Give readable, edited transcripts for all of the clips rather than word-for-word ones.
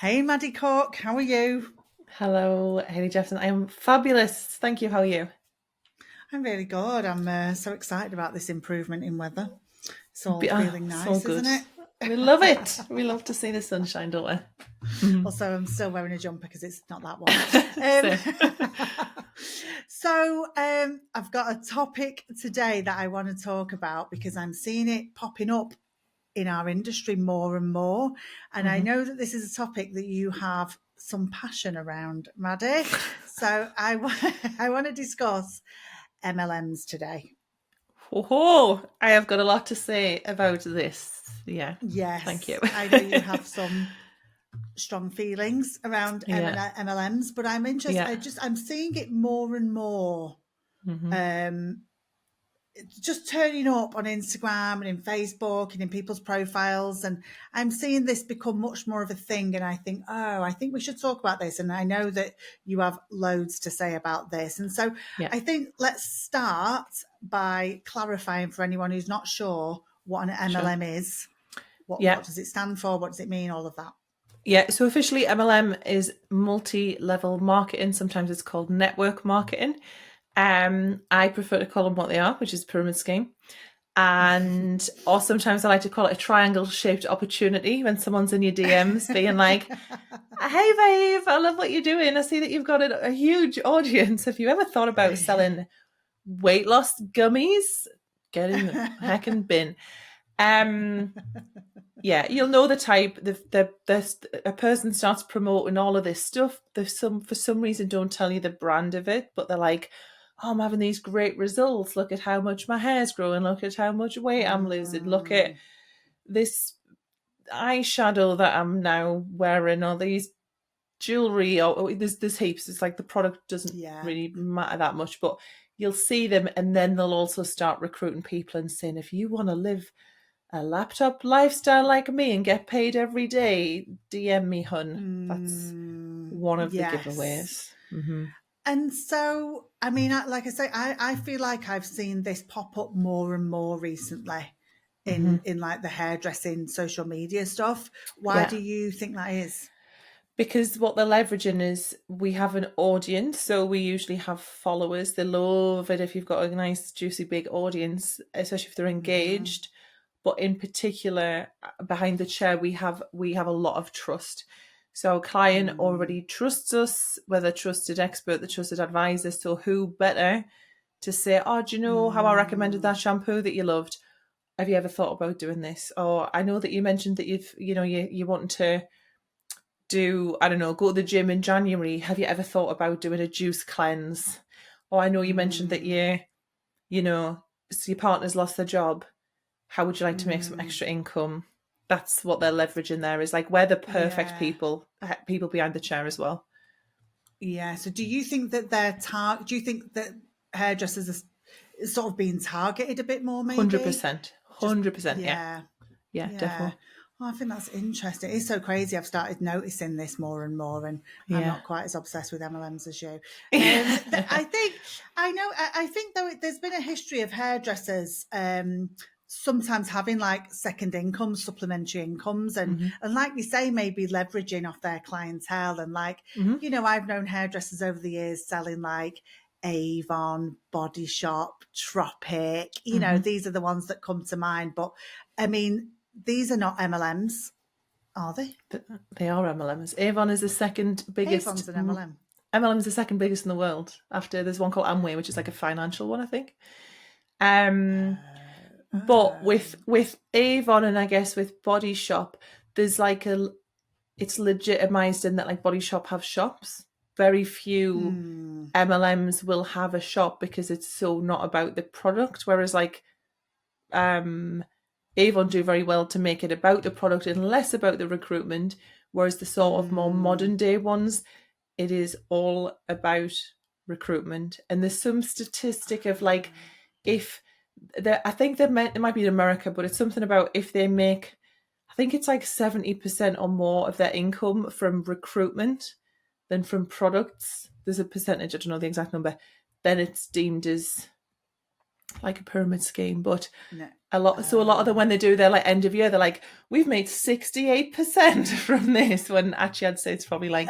Hey, Maddie Cork, how are you? Hello, Haley Jefferson. I'm fabulous. Thank you. How are you? I'm really good. I'm so excited about this improvement in weather. It's all feeling So nice, isn't good. it? We love it. We love to see the sunshine, don't we? Also, I'm still wearing a jumper because it's not that warm. Same. I've got a topic today that I want to talk about because I'm seeing it popping up in our industry more and more. And I know that this is a topic that you have some passion around, Maddie. So I want to discuss MLMs today. Oh, I have got a lot to say about this. Yeah. Thank you. Yes, I know you have some strong feelings around Yeah. MLMs, but I'm interested. Yeah. I'm seeing it more and more. hmm Um, just turning up on Instagram and in Facebook and in people's profiles, and I'm seeing this become much more of a thing. And I think, oh, I think we should talk about this. And I know that you have loads to say about this. And so Yeah. I think let's start by clarifying for anyone who's not sure what an Sure. MLM is. Yeah. What does it stand for? What does it mean? All of that. Yeah. So officially, MLM is multi-level marketing. Sometimes it's called network marketing. I prefer to call them what they are, which is pyramid scheme. Or sometimes I like to call it a triangle shaped opportunity when someone's in your DMs being like, hey babe, I love what you're doing. I see that you've got a huge audience. Have you ever thought about selling weight loss gummies? Get in the heckin' bin. Um, yeah, you'll know the type. A person starts promoting all of this stuff. There's some for some reason don't tell you the brand of it, but they're like, "Oh, I'm having these great results. Look at how much my hair's growing. Look at how much weight I'm losing. Look at Mm, this eyeshadow that I'm now wearing, or these jewelry, or there's heaps. It's like the product doesn't yeah. really matter that much, but you'll see them, and then they'll also start recruiting people and saying, if you want to live a laptop lifestyle like me and get paid every day, DM me, hun. That's one of the Yes. giveaways. Hmm And so, I mean, like I say, I feel like I've seen this pop up more and more recently hmm in like the hairdressing social media stuff. Why Yeah. do you think that is? Because what they're leveraging is we have an audience, so we usually have followers. They love it if you've got a nice, juicy, big audience, especially if they're Mm, engaged. But in particular, behind the chair, we have a lot of trust. So a client mm, already trusts us, whether trusted expert, the trusted advisor. So who better to say, oh, do you know how I recommended mm, that shampoo that you loved? Have you ever thought about doing this? Or I know that you mentioned that you want to do, I don't know, go to the gym in January. Have you ever thought about doing a juice cleanse? Or I know you mentioned that mm, you know, so your partner's lost their job. How would you like to make some mm. extra income? That's what they're leveraging there, is like we're the perfect Yeah. people behind the chair as well. Yeah. So do you think that do you think that hairdressers are sort of being targeted a bit more, maybe? 100%. Just, 100%. Yeah. yeah. Yeah, Yeah. definitely. Oh, I think that's interesting. It's so crazy. I've started noticing this more and more, and I'm Yeah. not quite as obsessed with MLMs as you. I Yeah. think I know. I think though there's been a history of hairdressers sometimes having like second incomes, supplementary incomes, hmm and like you say, maybe leveraging off their clientele. And like hmm I've known hairdressers over the years selling like Avon, Body Shop, Tropic. hmm These are the ones that come to mind. But I mean, these are not MLMs, are they? They are MLMs. Avon is the second biggest. Avon's an MLM. MLM is the second biggest in the world. After there's one called Amway, which is like a financial one, I think. Um, but with Avon and I guess with Body Shop, there's like it's legitimized in that like Body Shop have shops. Very few mm, MLMs will have a shop because it's so not about the product. Whereas like um Avon do very well to make it about the product and less about the recruitment. Whereas the sort of more mm, modern day ones, it is all about recruitment. And there's some statistic of like if I think it might be in America, but it's something about if they make, I think it's like 70% or more of their income from recruitment than from products. There's a percentage, I don't know the exact number. Then it's deemed as like a pyramid scheme. But No. a lot of them, when they do their like end of year, they're like, we've made 68% from this, when actually I'd say it's probably like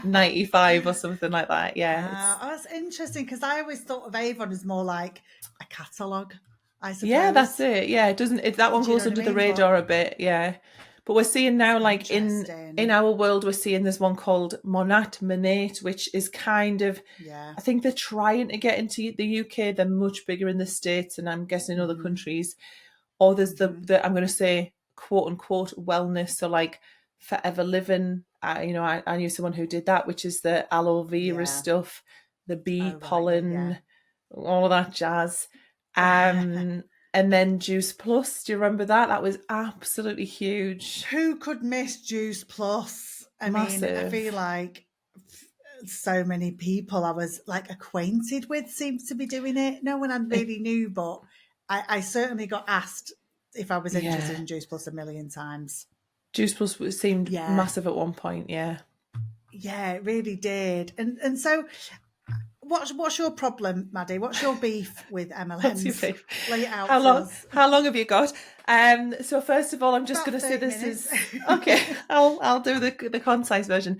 95 or something like that. Yeah. That's interesting, because I always thought of Avon as more like a catalogue, I Yeah, that's suppose. it. Yeah, it doesn't. That one Do you know goes what I under the mean? But radar a bit. Yeah, but we're seeing now, like in interesting. our world, we're seeing there's one called Monat, which is kind of. Yeah. I think they're trying to get into the UK. They're much bigger in the States, and I'm guessing in other countries. Or there's the I'm going to say quote unquote wellness, so like Forever Living. I knew someone who did that, which is the aloe vera stuff, the bee Oh, right. pollen, all of that jazz. And then Juice Plus, do you remember that? That was absolutely huge. Who could miss Juice Plus? I mean, I Massive. feel like so many people I was like acquainted with seems to be doing it. No one I really knew, but I certainly got asked if I was interested Yeah. in Juice Plus a million times. Juice Plus seemed Yeah. massive at one point, yeah. Yeah, it really did. And so what's your problem, Maddie? What's your beef with MLMs? What's your beef? Lay it out How for long? us. How long have you got? So first of all, I'm just About going to say 30 this minutes. is okay. I'll do the concise version.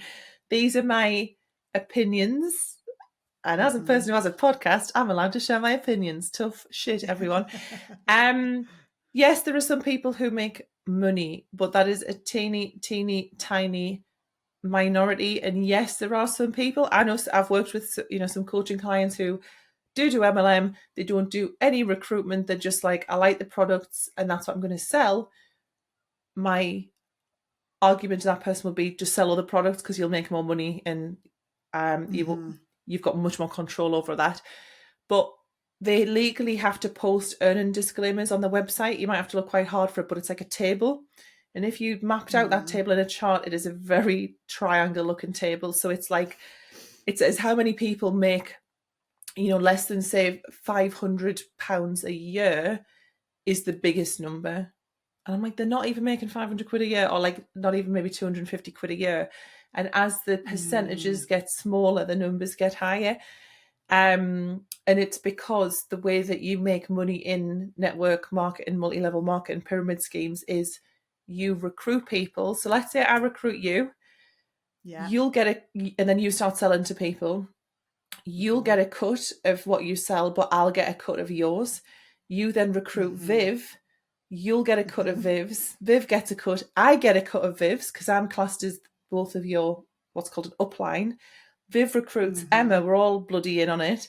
These are my opinions, and as a person who has a podcast, I'm allowed to share my opinions. Tough shit, everyone. Yes, there are some people who make money, but that is a teeny, tiny minority. And yes, there are some people. I know I've worked with some coaching clients who do MLM. They don't do any recruitment. They're just like, I like the products and that's what I'm going to sell. My argument to that person would be just sell other products because you'll make more money and you've got much more control over that. But they legally have to post earning disclaimers on the website. You might have to look quite hard for it, but it's like a table. And if you mapped out that table in a chart, it is a very triangle looking table. So it's like, it says how many people make, less than say £500 a year is the biggest number. And I'm like, they're not even making 500 quid a year, or like not even maybe 250 quid a year. And as the percentages get smaller, the numbers get higher. And it's because the way that you make money in network marketing, multi-level marketing, pyramid schemes is you recruit people. So let's say I recruit you, you'll get it, and then you start selling to people. You'll get a cut of what you sell, but I'll get a cut of yours. You then recruit Viv. You'll get a cut of Viv's. Viv gets a cut. I get a cut of Viv's because I'm classed as both of your what's called an upline. Viv recruits Emma. We're all bloody in on it.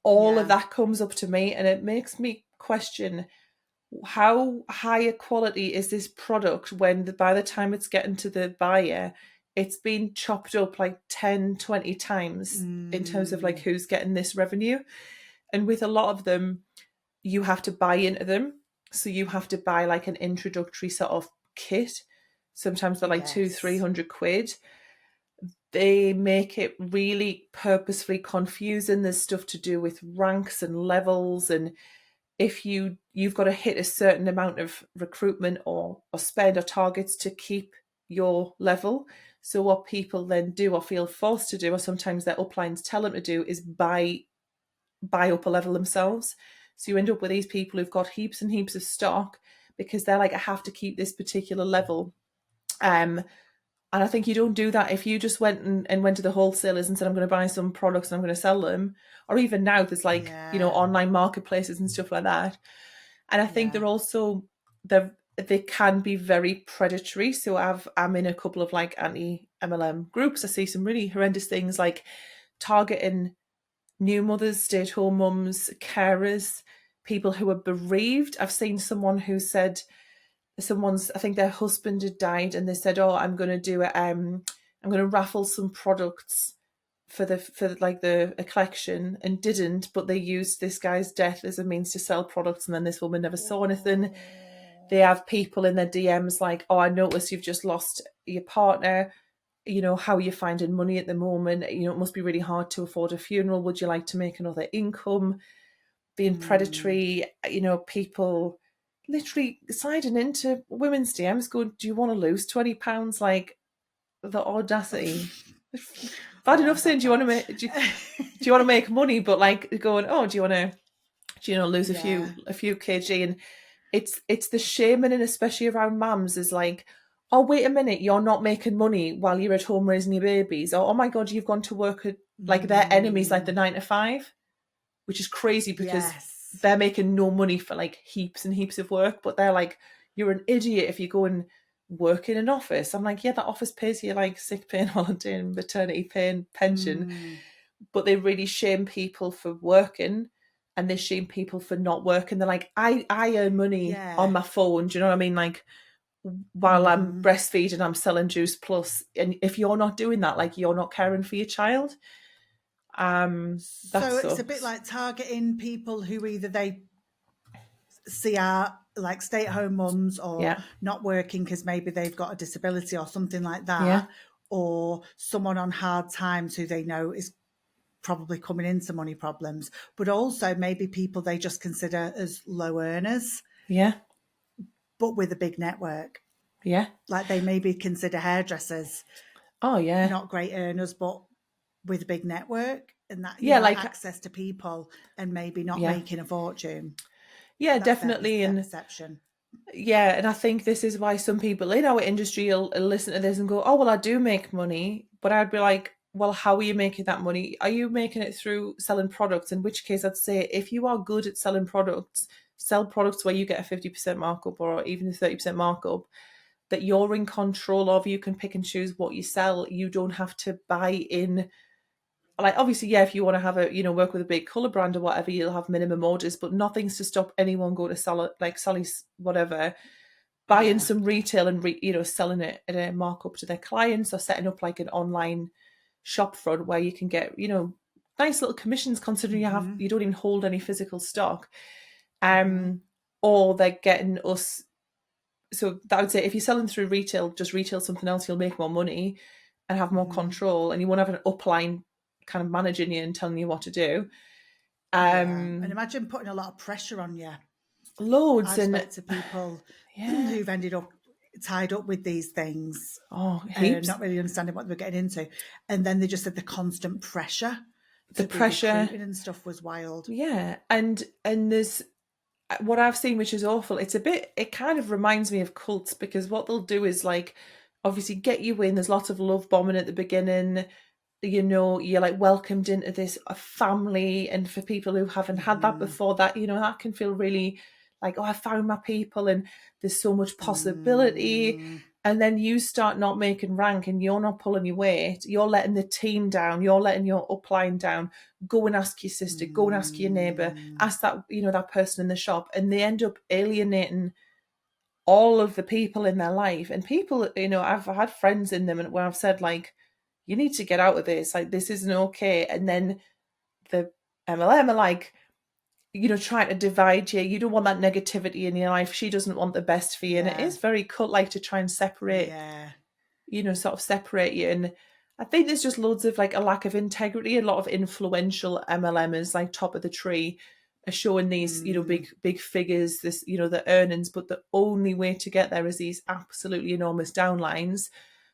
All of that comes up to me, and it makes me question how high a quality is this product when by the time it's getting to the buyer, it's been chopped up like 10, 20 times in terms of like who's getting this revenue. And with a lot of them, you have to buy into them. So you have to buy like an introductory sort of kit. Sometimes they're like 200-300 quid. They make it really purposefully confusing. There's stuff to do with ranks and levels, and if you've got to hit a certain amount of recruitment or spend or targets to keep your level. So what people then do or feel forced to do, or sometimes their uplines tell them to do, is buy up a level themselves. So you end up with these people who've got heaps and heaps of stock because they're like, I have to keep this particular level. And I think you don't do that if you just went and went to the wholesalers and said, I'm going to buy some products and I'm going to sell them. Or even now there's like, online marketplaces and stuff like that. And I think they're also, they can be very predatory. So I'm in a couple of like anti-MLM groups. I see some really horrendous things like targeting new mothers, stay-at-home mums, carers, people who are bereaved. I've seen someone who said, I think their husband had died, and they said, "Oh, I'm going to do it. I'm going to raffle some products for a collection," and didn't. But they used this guy's death as a means to sell products, and then this woman never saw anything. They have people in their DMs like, "Oh, I noticed you've just lost your partner. How are you finding money at the moment? It must be really hard to afford a funeral. Would you like to make another income?" Being predatory, people literally sliding into women's DMs going, do you want to lose £20? Like, the audacity. Bad enough saying, do you want to make money? But like going, oh, do you want lose a Yeah. few kg. And it's the shaming, and especially around mums, is like, oh, wait a minute, you're not making money while you're at home raising your babies. Or, oh my God, you've gone to work at, like, their enemies, like the 9 to 5, which is crazy because Yes. they're making no money for like heaps and heaps of work, but they're like, you're an idiot if you go and work in an office. I'm like, yeah, that office pays you like sick pay and holiday and maternity pay and pension, but they really shame people for working, and they shame people for not working. They're like, I earn money on Yeah. my phone. Do you know what I mean? Like, while I'm breastfeeding, I'm selling Juice Plus, and if you're not doing that, like, you're not caring for your child. That So it's a bit sucks. like targeting people who either they see are like stay-at-home mums or Yeah, not working because maybe they've got a disability or something like yeah, that, or someone on hard times who they know is probably coming into money problems, but also maybe people they just consider as low earners, yeah, but with a big network. yeah. Like they maybe consider hairdressers Oh yeah, not great earners, but with a big network and that, yeah. Like, access to people and maybe not yeah, making a fortune. yeah, That's definitely. their And perception. yeah, and I think this is why some people in our industry will listen to this and go, "Oh, well, I do make money," but I'd be like, "Well, how are you making that money? Are you making it through selling products?" In which case, I'd say, if you are good at selling products, sell products where you get a 50% markup or even a 30% markup that you're in control of. You can pick and choose what you sell. You don't have to buy in. Like, obviously, yeah, if you want to have work with a big color brand or whatever, you'll have minimum orders, but nothing's to stop anyone going to sell it, like Sally's whatever, buying Yeah. some retail and selling it at a markup to their clients, or setting up like an online shop front where you can get nice little commissions, considering you don't even hold any physical stock. Or they're getting us. So that would say, if you're selling through retail, just retail something else, you'll make more money and have more control, and you won't have an upline kind of managing you and telling you what to do. Yeah. And um imagine putting a lot of pressure on you. Loads. I've And spoke to people yeah, who've ended up tied up with these things, oh, heaps. not really understanding what they were getting into. And then they just said the constant pressure The to be pressure. recruiting and stuff was wild. Yeah, and there's what I've seen, which is awful. It kind of reminds me of cults, because what they'll do is, like, obviously get you in. There's lots of love bombing at the beginning. You're like welcomed into this family, and for people who haven't had that before, that can feel really like, oh, I found my people, and there's so much possibility. And then you start not making rank, and you're not pulling your weight. You're letting the team down. You're letting your upline down. Go and ask your sister. Go and ask your neighbour. Ask that person in the shop, and they end up alienating all of the people in their life. And people, I've had friends in them, and where I've said, like, you need to get out of this. Like, this isn't okay. And then the MLM are like, trying to divide you. You don't want that negativity in your life. She doesn't want the best for you. And it Yeah. is very cut, like, to try and separate, Yeah. sort of separate you. And I think there's just loads of, like, a lack of integrity. A lot of influential MLMers, like top of the tree, are showing these, big figures, this, the earnings, but the only way to get there is these absolutely enormous downlines.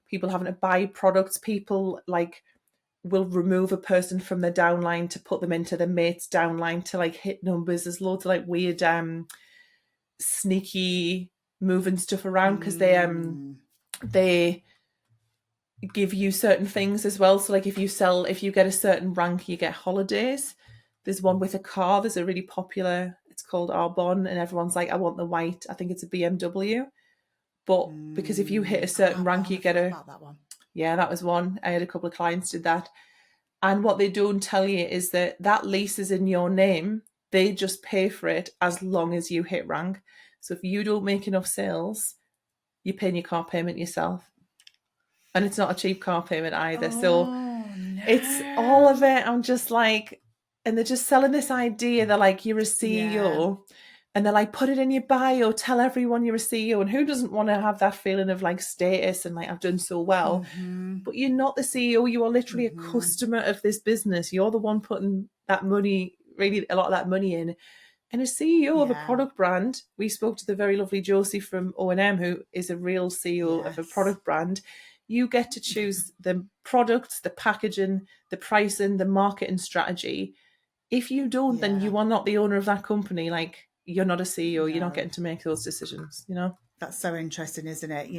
People having to buy products. People, like, will remove a person from the downline to put them into the mate's downline to, like, hit numbers. There's loads of, like, weird sneaky moving stuff around, because they give you certain things as well. So, like, if you get a certain rank, you get holidays. There's one with a car. There's a really popular, it's called Arbonne, and everyone's like, I want the white, I think it's a BMW. But because if you hit a certain rank, Arbonne, you I get forgot a, about that one. yeah, that was one. I had a couple of clients did that. And what they don't tell you is that lease is in your name. They just pay for it as long as you hit rank. So if you don't make enough sales, you're paying your car payment yourself. And it's not a cheap car payment either. So Oh it's all of no. it. I'm just like, and they're just selling this idea. They're like, you're a Yeah. CEO. And they're like, put it in your bio, tell everyone you're a CEO. And who doesn't want to have that feeling of, like, status and, like, I've done so well? But you're not the CEO. You are literally a customer of this business. You're the one putting that money, really a lot of that money in. And a CEO of a Yeah. product brand, we spoke to the very lovely Josie from O&M, who is a real CEO of a Yes. product brand. You get to choose the products, the packaging, the pricing, the marketing strategy. If you don't, then Yeah. you are not the owner of that company. Like, you're not a CEO. You're not No. getting to make those decisions, you know? That's so interesting, isn't it?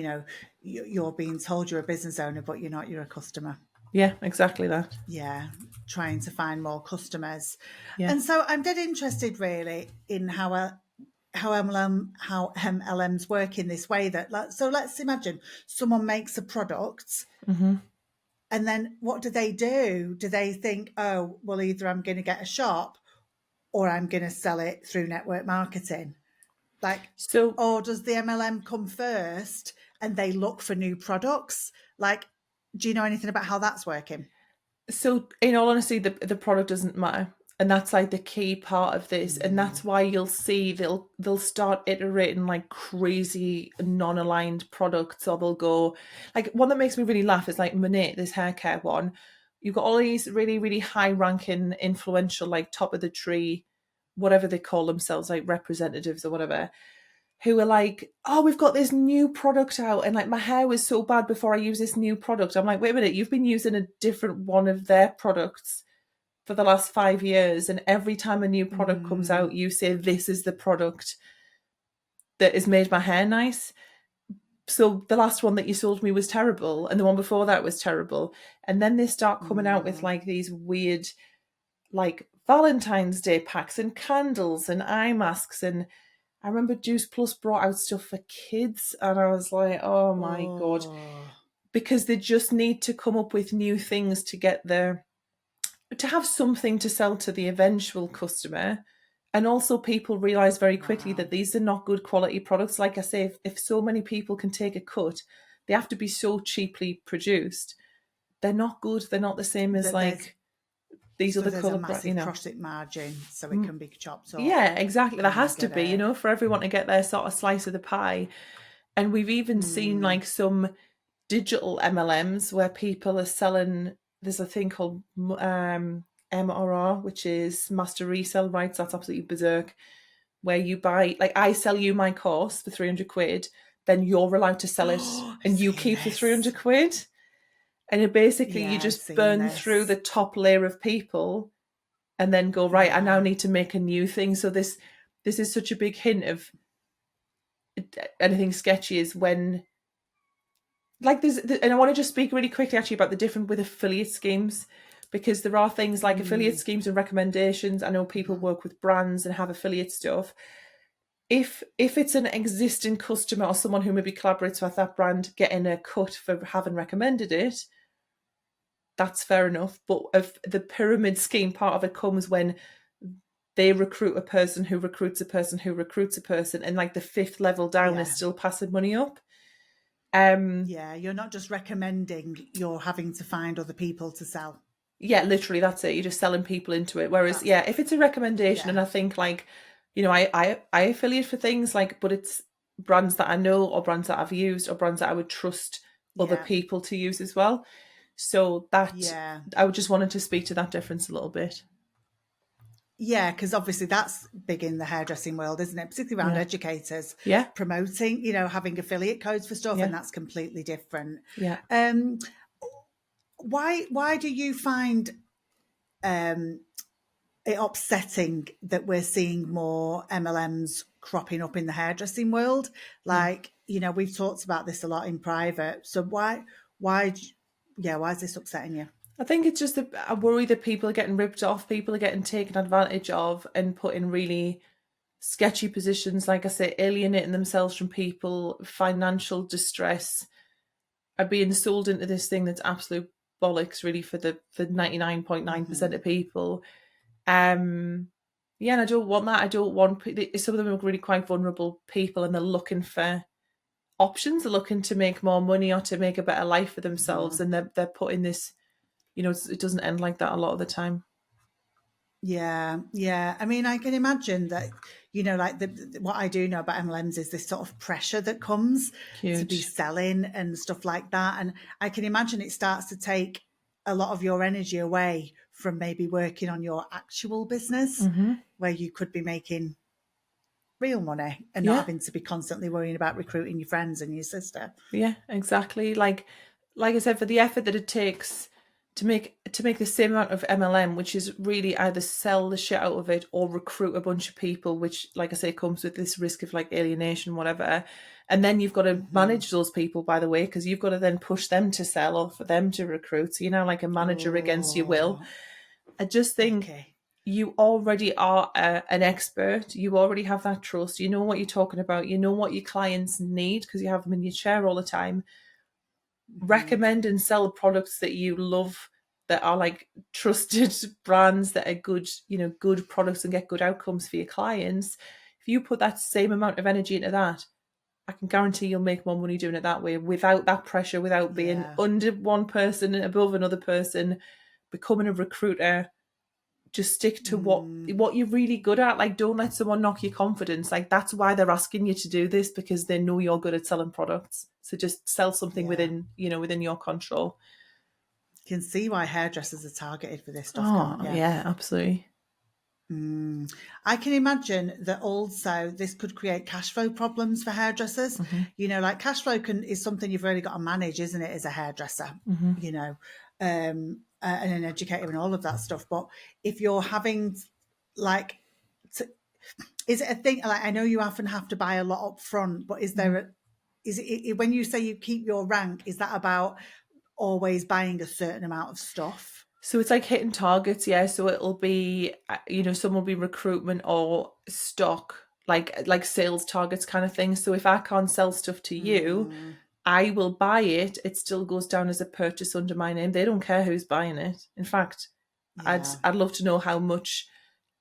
You're being told you're a business owner, but you're not, you're a customer. Yeah, exactly that. Yeah, trying to find more customers. Yeah. And so I'm dead interested really in how MLMs work in this way. So let's imagine someone makes a product, Mm-hmm. and then what do they do? Do they think, oh, well, either I'm going to get a shop or I'm going to sell it through network marketing? Like, So, or does the MLM come first and they look for new products? Like, do you know anything about how that's working? so in all honesty, the product doesn't matter, and that's like the key part of this, and that's why you'll see they'll start iterating like crazy non-aligned products, or they'll go like one that makes me really laugh is like Monet, this hair care one. You've got all these really really high ranking, influential, like top of the tree, whatever they call themselves, like representatives or whatever, who are like, oh, we've got this new product out, and like my hair was so bad before I use this new product. I'm like, wait a minute, you've been using a different one of their products for the last 5 years, and every time a new product comes out, you say this is the product that has made my hair nice. So the last one that you sold me was terrible, and the one before that was terrible. And then they start coming out with like these weird, like Valentine's Day packs and candles and eye masks. And I remember Juice Plus brought out stuff for kids, and I was like, oh my God. Oh, Because they just need to come up with new things to get their, to have something to sell to the eventual customer. And also, people realize very quickly wow. that these are not good quality products. Like I say, if so many people can take a cut, they have to be so cheaply produced. They're not good. They're not the same as That there's like these So other there's a color brands, you massive know. profit margin, so it can be chopped up. Yeah, exactly. There Oh, I has to get be, you it. know, for everyone to get their sort of slice of the pie. And we've even seen like some digital MLMs where people are selling. There's a thing called MRR, which is master resale rights. That's absolutely berserk. Where you buy, like, I sell you my course for 300 quid, then you're allowed to sell it, Oh, I've and you seen keep the this. 300 quid. And it basically you Yeah, I've just seen burn through the this. top layer of people, and then go, right, I now Yeah, need to make a new thing. So this is such a big hint of anything sketchy is when, like, there's, and I want to just speak really quickly actually about the difference with affiliate schemes, because there are things like affiliate schemes and recommendations. I know people work with brands and have affiliate stuff. If it's an existing customer or someone who maybe collaborates with that brand getting a cut for having recommended it, that's fair enough. But if the pyramid scheme part of it comes when they recruit a person who recruits a person who recruits a person, and like the fifth level down is yeah, still passing money up. yeah. You're not just recommending; you're having to find other people to sell. Yeah, literally, that's it. You're just selling people into it. Whereas, That's yeah, if it's a recommendation, yeah, and I think like, you know, I affiliate for things like, but it's brands that I know or brands that I've used or brands that I would trust other yeah, people to use as well. So that yeah. I would just wanted to speak to that difference a little bit. Yeah, because obviously that's big in the hairdressing world, isn't it? Particularly around Yeah, educators yeah, promoting, having affiliate codes for stuff, and yeah, that's completely different. yeah. Um, why do you find um, it upsetting that we're seeing more MLMs cropping up in the hairdressing world? Yeah. Like, we've talked about this a lot in private. So why, yeah, why is this upsetting you? I think it's just a worry that people are getting ripped off, people are getting taken advantage of and put in really sketchy positions, like I say, alienating themselves from people, financial distress, are being sold into this thing that's absolute bollocks, really, for the 99.9% of people. Um, yeah, and I don't want that. I don't want, some of them are really quite vulnerable people, and they're looking for options. They're looking to make more money or to make a better life for themselves, and they're putting this. It doesn't end like that a lot of the time. Yeah, yeah. I mean, I can imagine that, like what I do know about MLMs is this sort of pressure that comes to be Huge. selling and stuff like that. And I can imagine it starts to take a lot of your energy away from maybe working on your actual business where you could be making real money and not Yeah, having to be constantly worrying about recruiting your friends and your sister. yeah, exactly. Like I said, for the effort that it takes to make the same amount of MLM, which is really either sell the shit out of it or recruit a bunch of people, which, like I say, comes with this risk of like alienation, whatever. And then you've got to manage those people, by the way, because you've got to then push them to sell or for them to recruit. So you're now like a manager against your will. I just think you already are an expert. You already have that trust. You know what you're talking about. You know what your clients need because you have them in your chair all the time. Recommend and sell products that you love, that are like trusted brands, that are good, good products and get good outcomes for your clients. If you put that same amount of energy into that, I can guarantee you'll make more money doing it that way, without that pressure, without being under one person and above another person, becoming a recruiter. Just stick to what you're really good at. Like, don't let someone knock your confidence. Like, that's why they're asking you to do this, because they know you're good at selling products. So just sell something within your control. You can see why hairdressers are targeted for this stuff, can't you? Yeah, absolutely. I can imagine that also this could create cash flow problems for hairdressers. Like cash flow is something you've really got to manage, isn't it, as a hairdresser, and an educator and all of that stuff. But if you're having is it a thing, like, I know you often have to buy a lot up front, but is there is it when you say you keep your rank, is that about always buying a certain amount of stuff? So it's like hitting targets, yeah. So it'll be, some will be recruitment or stock, like sales targets kind of thing. So if I can't sell stuff to you, I will buy it. It still goes down as a purchase under my name. They don't care who's buying it. In fact, I'd love to know how much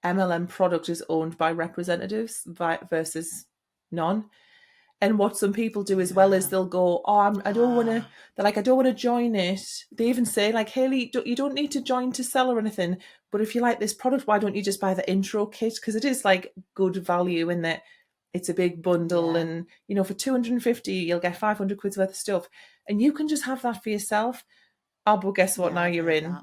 MLM product is owned by representatives versus none. And what some people do as well is they'll go, I don't want to, they're like, I don't want to join it. They even say like, Hayley, you don't need to join to sell or anything. But if you like this product, why don't you just buy the intro kit? Because it is like good value in that it's a big bundle. And, for 250, you'll get 500 quid's worth of stuff. And you can just have that for yourself. Oh, but guess what? Now you're in.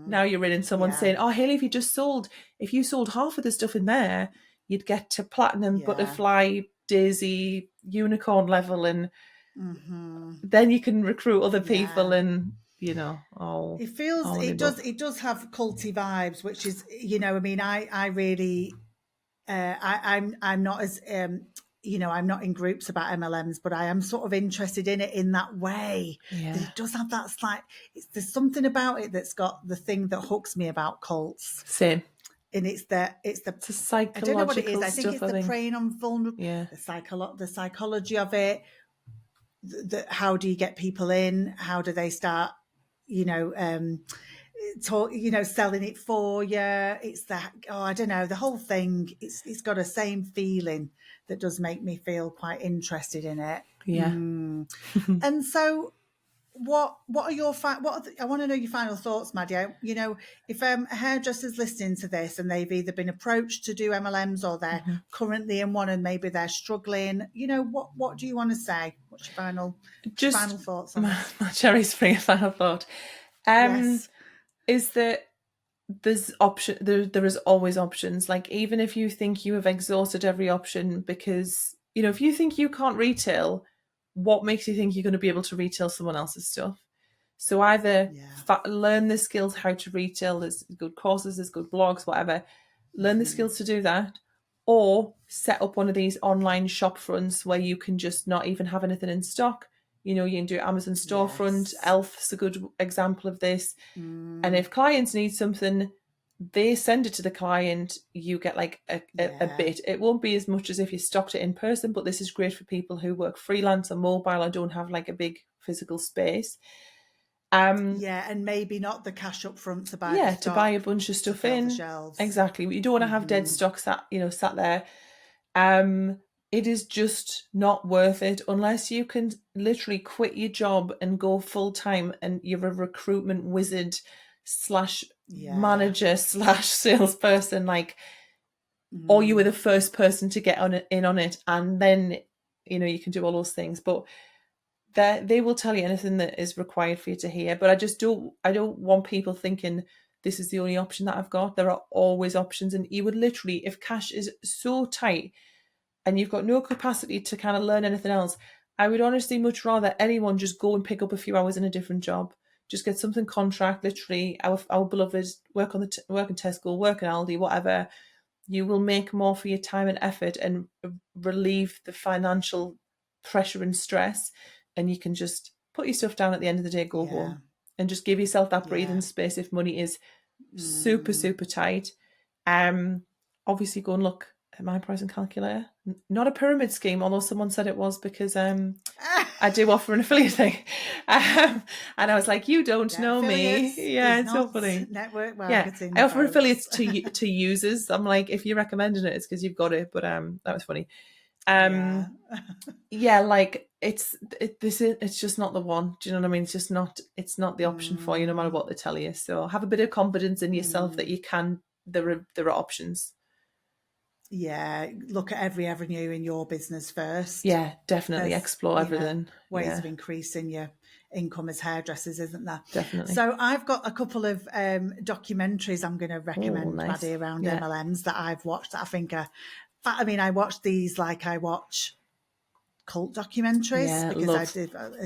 Now you're in and someone's saying, oh, Hayley, if you sold half of the stuff in there, you'd get to platinum, butterfly, daisy, unicorn level, and then you can recruit other people, and it feels it does have culty vibes, which is I really I'm not as I'm not in groups about MLMs, but I am sort of interested in it in that way. That it does have that there's something about it that's got the thing that hooks me about cults. Same. And it's the psychological, I don't know what it is. I think stuff, it's the preying on vulnerable, the psychology of it. How do you get people in? How do they start? Selling it for you. It's that. I don't know. The whole thing. It's got a same feeling that does make me feel quite interested in it. Yeah. And so. What are your I want to know your final thoughts, Maddie. If a hairdresser's listening to this and they've either been approached to do MLMs or they're currently in one and maybe they're struggling, what do you want to say? What's your final thoughts on this? My cherry spring final thought is that there's there is always options. Like, even if you think you have exhausted every option, because if you think you can't retail, what makes you think you're going to be able to retail someone else's stuff? So either learn the skills how to retail. There's good courses, there's good blogs, whatever. Learn the skills to do that, or set up one of these online shop fronts where you can just not even have anything in stock. You can do Amazon storefront. Elf's a good example of this. And if clients need something, they send it to the client, you get like a bit. It won't be as much as if you stocked it in person, but this is great for people who work freelance or mobile or don't have like a big physical space. And maybe not the cash up front to buy to buy a bunch of stuff in. Exactly. But you don't want to have dead stock sat there. It is just not worth it unless you can literally quit your job and go full time and you're a recruitment wizard / manager / salesperson, or you were the first person to get in on it, and then you can do all those things. But they will tell you anything that is required for you to hear. But I don't want people thinking this is the only option that I've got. There are always options, and you would literally, if cash is so tight and you've got no capacity to kind of learn anything else, I would honestly much rather anyone just go and pick up a few hours in a different job. just get something contract, literally, our beloved, work in Tesco, work in Aldi, whatever. You will make more for your time and effort and relieve the financial pressure and stress, and you can just put your stuff down at the end of the day, go home, and just give yourself that breathing space if money is super, super tight. Obviously go and look at my pricing calculator. Not a pyramid scheme, although someone said it was, because I do offer an affiliate thing. And I was like, you don't know me. Yeah, it's so funny. Network marketing. I offer affiliates to users. I'm like, if you're recommending it, it's because you've got it. But that was funny. Like it's just not the one. Do you know what I mean? It's not the option for you, no matter what they tell you. So have a bit of confidence in yourself that you can. There are options. Yeah, look at every avenue in your business first. Yeah, definitely explore everything. Ways of increasing your income as hairdressers, isn't there? Definitely. So I've got a couple of documentaries I'm going to recommend, Maddie, around MLMs that I've watched that I think are. I watch these like I watch cult documentaries because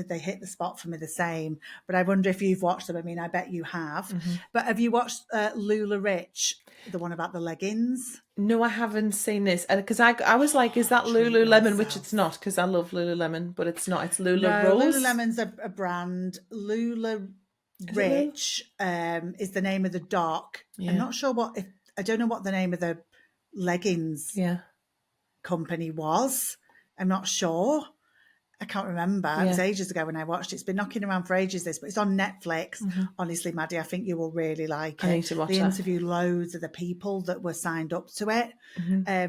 they hit the spot for me the same. But I wonder if you've watched them. I mean, I bet you have. But have you watched Lula Rich, the one about the leggings? No, I haven't seen this, because I was like, is that Lululemon? Which it's not, because I love Lululemon, but it's not. It's Lula Rose. Lululemon's a brand. Lula Rich is the name of the doc. I'm not sure I don't know what the name of the leggings company was. I'm not sure. I can't remember. It was ages ago when I watched it. It's been knocking around for ages, but it's on Netflix. Honestly, Maddie, I think you will really like it. I need to watch They that. interview loads of the people that were signed up to it.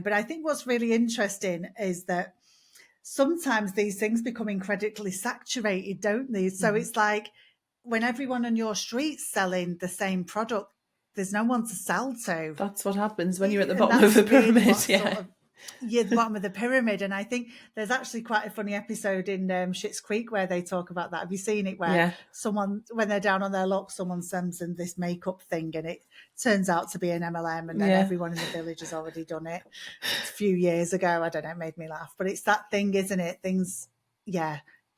But I think what's really interesting is that sometimes these things become incredibly saturated, don't they? So it's like when everyone on your street's selling the same product, there's no one to sell to. That's what happens when you're at the bottom of the pyramid. The bottom of the pyramid. And I think there's actually quite a funny episode in Schitt's Creek where they talk about that. Have you seen it? Where someone, when they're down on their luck, someone sends them this makeup thing and it turns out to be an MLM, and then everyone in the village has already done it. It's a few years ago. I don't know, it made me laugh. But it's that thing, isn't it?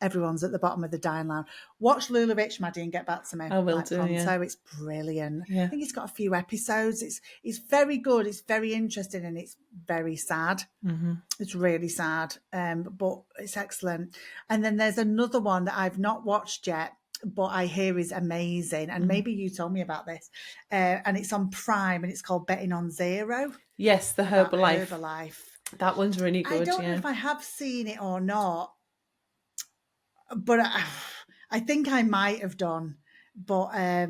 Everyone's at the bottom of the dine line. Watch Lula Rich, Maddie, and get back to me. I will do. It's brilliant. I think it's got a few episodes. It's very good. It's very interesting, and it's very sad. It's really sad, but it's excellent. And then there's another one that I've not watched yet, but I hear is amazing. And maybe you told me about this. And it's on Prime, and it's called Betting on Zero. Yes, the Herbalife. That one's really good. I don't know if I have seen it or not. But I think I might have done. But I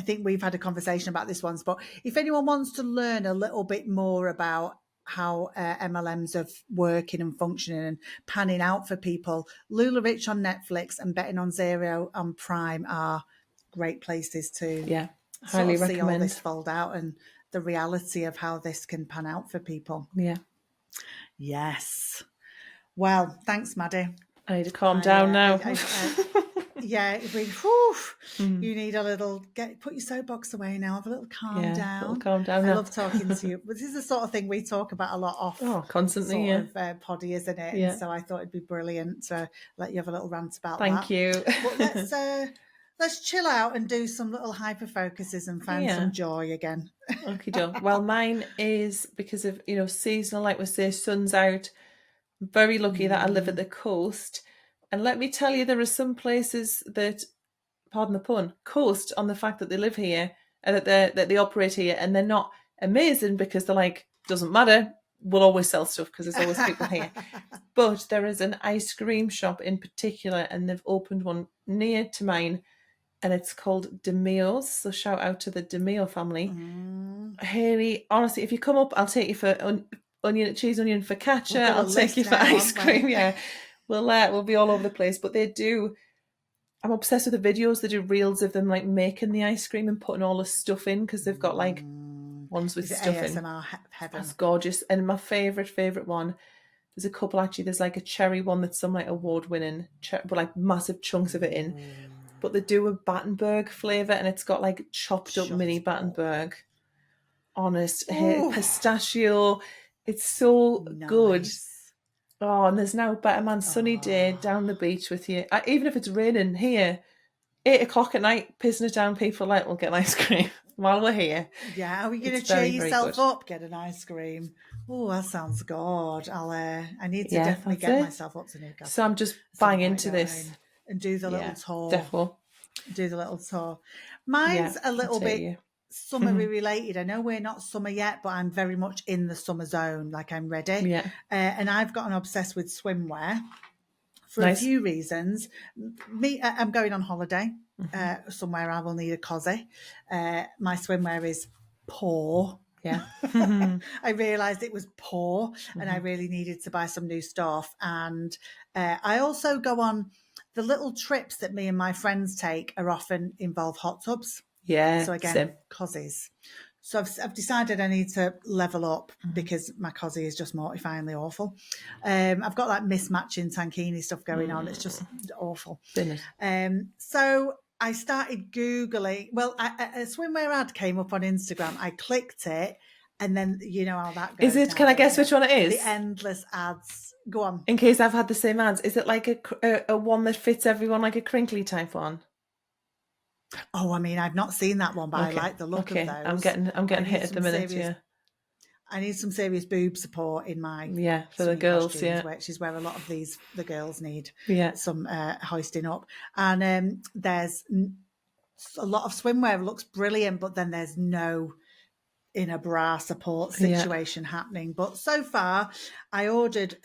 think we've had a conversation about this once. But if anyone wants to learn a little bit more about how MLMs are working and functioning and panning out for people, Lula Rich on Netflix and Betting on Zero on Prime are great places to highly recommend. See all this fold out and the reality of how this can pan out for people. Yes. Well, thanks, Maddie. I need to calm down now. You need a little, put your soapbox away now, have a little calm down. A little calm down. I love talking to you. But this is the sort of thing we talk about a lot off. Constantly, of poddy, isn't it? And so I thought it'd be brilliant to let you have a little rant about that. Thank you. But let's chill out and do some little hyper focuses and find some joy again. Okie doke. Well, mine is because of, seasonal, like we say, sun's out. Very lucky that I live at the coast, and let me tell you, there are some places that, pardon the pun, coast on the fact that they live here and that they operate here, and they're not amazing because they're like, doesn't matter, we'll always sell stuff because there's always people here. But there is an ice cream shop in particular, and they've opened one near to mine, and it's called DeMio's. So shout out to the DeMio family. Haley, honestly, if you come up, I'll take you for cheese onion focaccia. I'll take you for ice cream. We'll be all over the place. But they do. I'm obsessed with the videos. They do reels of them like making the ice cream and putting all the stuff in, because they've got like ones with stuff ASMR in. Heaven. That's gorgeous. And my favorite one. There's a couple actually. There's like a cherry one that's some like award winning, but like massive chunks of it in. But they do a Battenberg flavour, and it's got like chopped up mini Battenberg. Honest, pistachio. It's so good. Oh, and there's now better man sunny day down the beach with you. Even if it's raining here, 8 o'clock at night, pissing it down, people like, we'll get an ice cream while we're here. Yeah, are we going It's to cheer very, very yourself good. up? Get an ice cream. Oh, that sounds good. I need to Yeah, definitely that's get it. myself up to Newcastle. So I'm just at some buying point, into don't I? this. And do the little Yeah, tour. definitely. Do the little tour. Mine's Yeah, a little I'll take bit you. summery related. I know we're not summer yet, but I'm very much in the summer zone. Like I'm ready. Yeah. And I've gotten obsessed with swimwear for a Nice. few reasons. I'm going on holiday somewhere. I will need a cozy. My swimwear is poor. Yeah. I realised it was poor, and I really needed to buy some new stuff. And I also go on the little trips that me and my friends take are often involve hot tubs. Yeah, So again, same. cozies. So I've decided I need to level up because my cosy is just mortifyingly awful. I've got like mismatching tankini stuff going on. It's just awful. Bin it. So I started Googling. Well, a swimwear ad came up on Instagram. I clicked it, and then you know how that goes. Is it? Now, Can I guess don't which you? one it is? The endless ads. Go on. In case I've had the same ads, is it like a one that fits everyone, like a crinkly type one? Oh, I mean, I've not seen that one, but I Okay. like the look of Okay, those. I'm getting I hit need at the some minute. serious- I need some serious boob support in my Yeah, for the swimming girls. costumes, Yeah, which is where a lot of the girls need yeah, some hoisting up. And there's a lot of swimwear looks brilliant, but then there's no inner bra support Yeah. situation happening. But so far, I ordered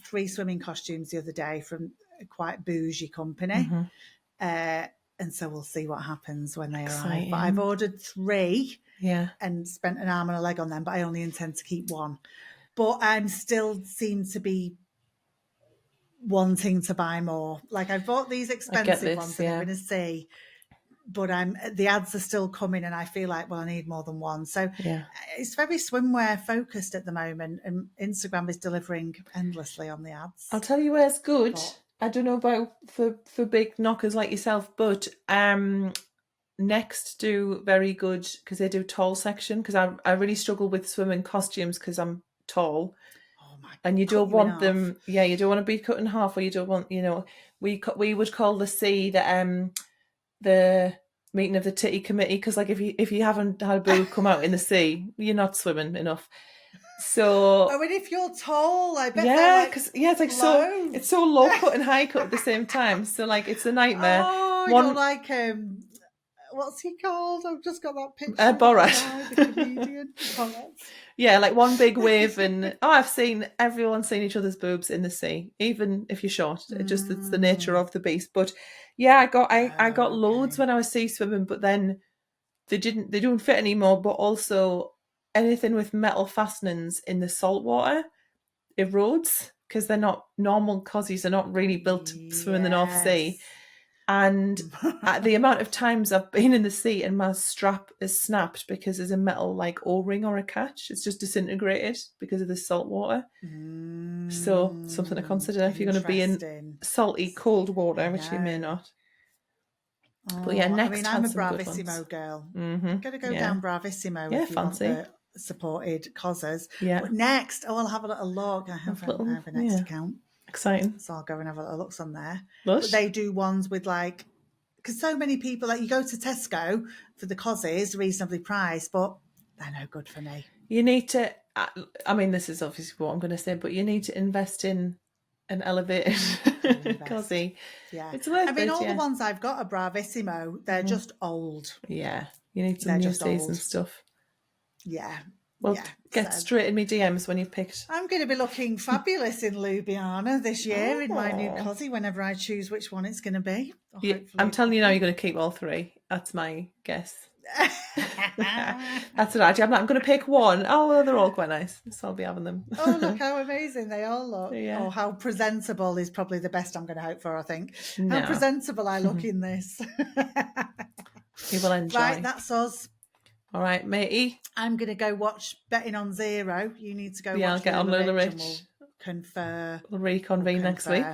3 swimming costumes the other day from a quite bougie company. And so we'll see what happens when they arrive. But I've Exciting. ordered 3 Yeah. and spent an arm and a leg on them, but I only intend to keep one. But I'm still seem to be wanting to buy more. Like I've bought these expensive this, ones that yeah. I'm going to see, but the ads are still coming, and I feel like, well, I need more than one. So Yeah. it's very swimwear focused at the moment, and Instagram is delivering endlessly on the ads. I'll tell you where it's good. But- I don't know about for big knockers like yourself, but Next do very good because they do tall section, because I really struggle with swimming costumes because I'm tall. Oh my! And you cut don't you in want half. them, yeah, you don't want to be cut in half, or you don't want, we would call the C the meeting of the titty committee, because like if you haven't had a boob come out in the sea, you're not swimming enough. So Oh, and if you're tall, I bet yeah, they're like because yeah, it's so low cut and high cut at the same time. So like it's a nightmare. Oh, you're like what's he called? I've just got that picture. Borat. The comedian. Borat. Yeah, like one big wave, and everyone's seen each other's boobs in the sea, even if you're short. It's the nature of the beast. But yeah, I got loads when I was sea swimming, but then they don't fit anymore. But also anything with metal fastenings in the salt water erodes, because they're not normal cozies are not really built to swim in the North Sea. And the amount of times I've been in the sea and my strap is snapped because there's a metal like O-ring or a catch. It's just disintegrated because of the salt water. So something to consider if you're going to be in salty, cold water, which you may not. But yeah, Next I mean, I'm a has some good Bravissimo ones. girl. Mm-hmm. Got to go down Bravissimo Yeah, if you fancy. want the supported causes. Yeah. But Next, I'll have a little look. I have a Next account. Exciting. So I'll go and have a little look on there. Lush. But they do ones with like, because so many people, like you go to Tesco for the causes, reasonably priced, but they're no good for me. You need to, I mean, this is obviously what I'm going to say, but you need to invest in an elevated cosy. Yeah. It's worth it. I mean, all the ones I've got are Bravissimo. They're just old. Yeah. You need some new season stuff. Yeah. Well, get straight in me DMs when you've picked. I'm going to be looking fabulous in Ljubljana this year in my new cozy whenever I choose which one it's going to be. Yeah, I'm telling you now, you're going to keep all 3. That's my guess. That's right. I'm going to pick one. Oh, well, they're all quite nice, so I'll be having them. Oh, look how amazing they all look. Yeah. Oh, how presentable is probably the best I'm going to hope for, I think. No. How presentable I look in this. You will enjoy. Right, that's us. All right, matey. I'm going to go watch Betting on Zero. You need to go watch I'll get on Lula Rich. And we'll confer. We'll reconvene next week.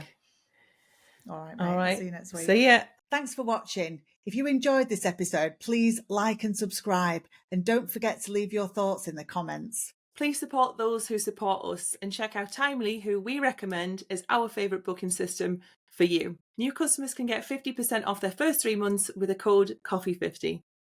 All right, mate. All right. See you next week. See ya. Thanks for watching. If you enjoyed this episode, please like and subscribe. And don't forget to leave your thoughts in the comments. Please support those who support us, and check out Timely, who we recommend as our favourite booking system for you. New customers can get 50% off their first 3 months with a code COFFEE50.